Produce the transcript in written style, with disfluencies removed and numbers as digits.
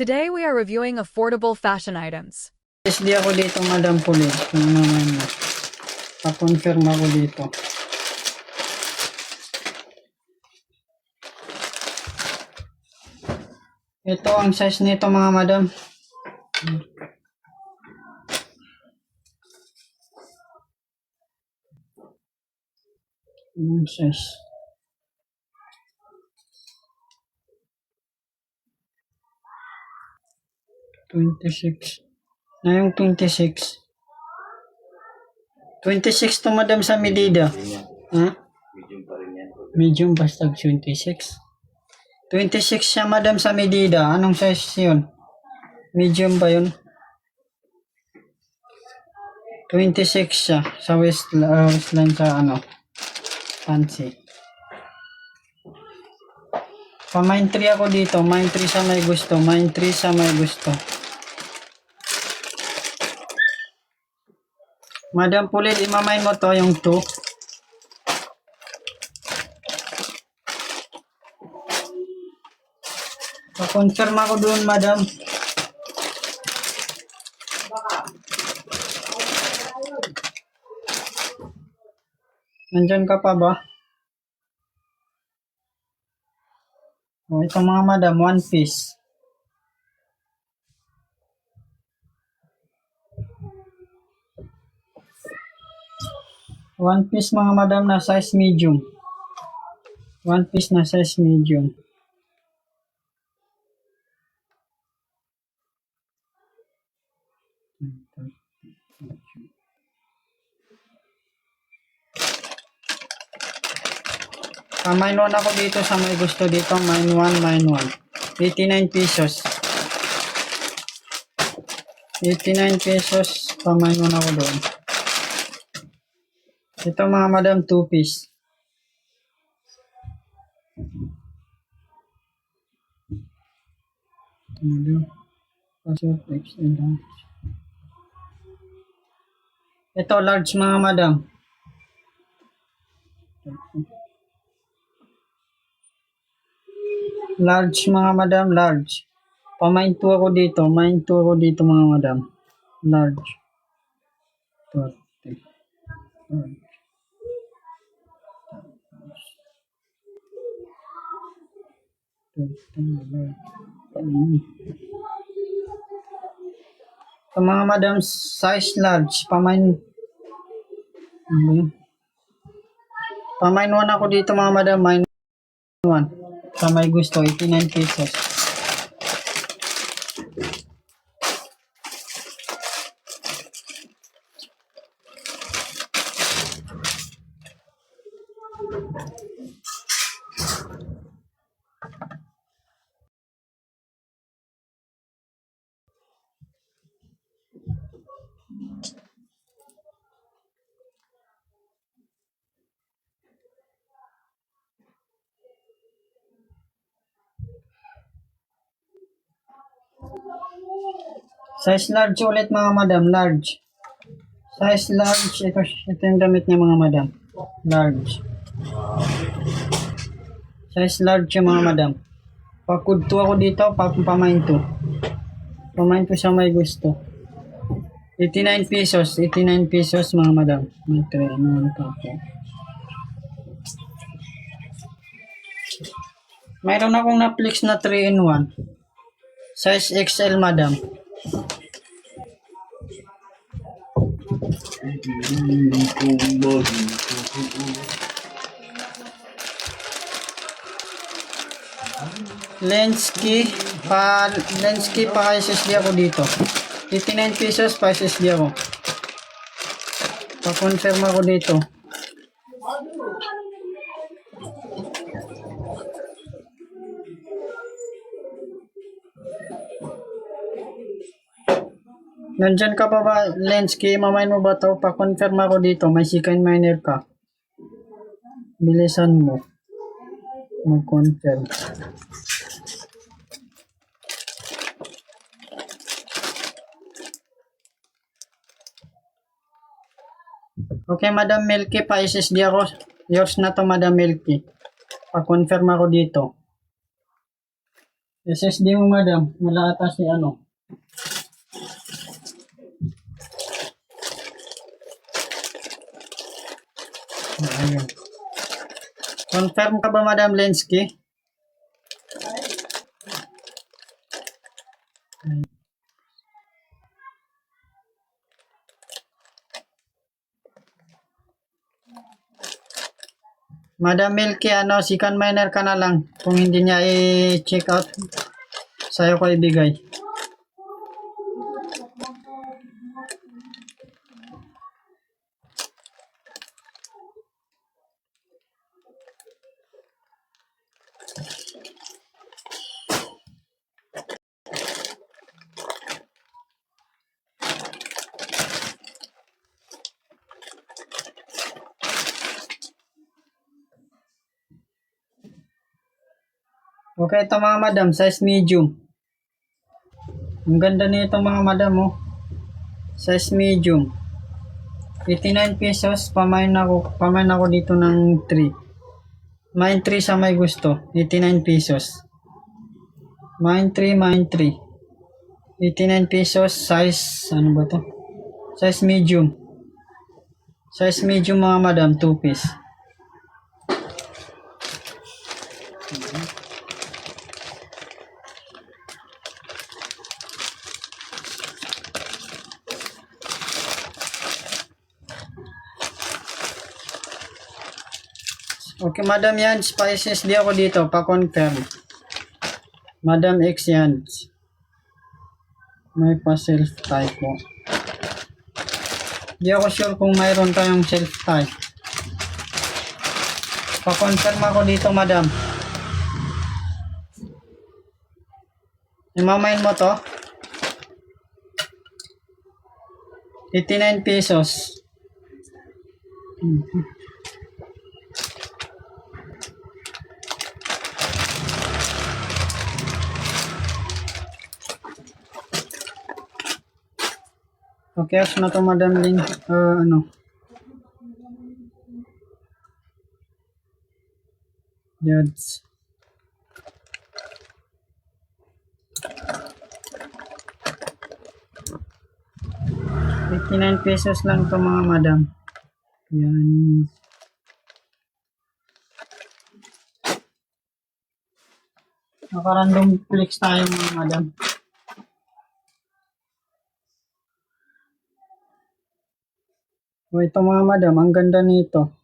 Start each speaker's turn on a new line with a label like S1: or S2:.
S1: Today we are reviewing affordable fashion items.
S2: SD ako dito, Madam Pulit. Kung naman mo. Pa-confirm ako dito. Ito ang size nito, mga madam. Yung size. 26. Na yung 26. 26 to, madam, sa medida. Ha?
S3: Medium pa rin yan.
S2: Medium basta 26. 26 siya, madam, sa medida. Anong size yun? Medium ba yun? 26 siya sa waistline sa fancy. Pa main 3 ako dito. Main 3 sa may gusto. Main 3 sa may gusto. Madam Pulit, imamain mo to yung 2. Pa-confirm ako doon, madam. Nandyan ka pa ba? O, ito mga madam, 1 piece. One piece, mga madam, na size medium. 1 piece na size medium. Main 1 ako dito sa may gusto dito. Main 1, main 1. 89 pesos. 89 pesos. Main 1 ako doon. Ito mga madam, 2 piece. Ito large, mga madam. Large, mga madam, large. Pamain 2 ako dito. Main 2 ako dito, mga madam. Large. 30. Ito mga madam, size large. Pamain 1 ako dito, mga madam. Main 1. Sa may gusto, 89 pesos. Size large ulit, mga madam, large. Size large, ito yung damit niya, mga madam. Large. Size large yung mga madam. Pakud 2 ako dito, pamain 2. Pamain 2 siya may gusto. 89 pesos, 89 pesos, mga madam. May 3, mayroon akong na-flex na 3 in 1. Size XL, madam. Lenski pa SSD ako dito. 89 pesos pa SSD ako. Pa-confirm ako dito. Nandyan ka pa ba, Lenski? Mamain mo ba to? Pa-confirm ako dito. May second miner ka. Bilisan mo. Mag-confirm. Okay, Madam Milky, pa SSD ako. Yours na to, Madam Milky. Pa-confirm ako dito. SSD mo madam, wala ata si ano. Ayan. Confirm ka ba madam Lensky? Madam Milky, ano, second miner ka na lang. Kung hindi niya i-check out, sa'yo ko ibigay. Okay, ito mga madam, size medium. Ang ganda nito mga madam, oh. Size medium. 89 pesos, pamain ako dito ng 3. Mine 3 sa may gusto, 89 pesos. Mine 3, mine 3. 89 pesos, size, ano ba to? Size medium. Size medium mga madam, 2 piece. Okay, madam yan, spices di ako dito, pa-confirm. Madam X yan. May pa-self type po. Di ako sure kung mayroon tayong self type. Pa-confirm ako dito, madam. Imamain mo to? 89 pesos. Okay, as na to madam Lin. Ano? Judge. ₱89 lang to mga madam. Yan. Naka-random flex tayo mga madam. O ito mga madam, ang ganda nito.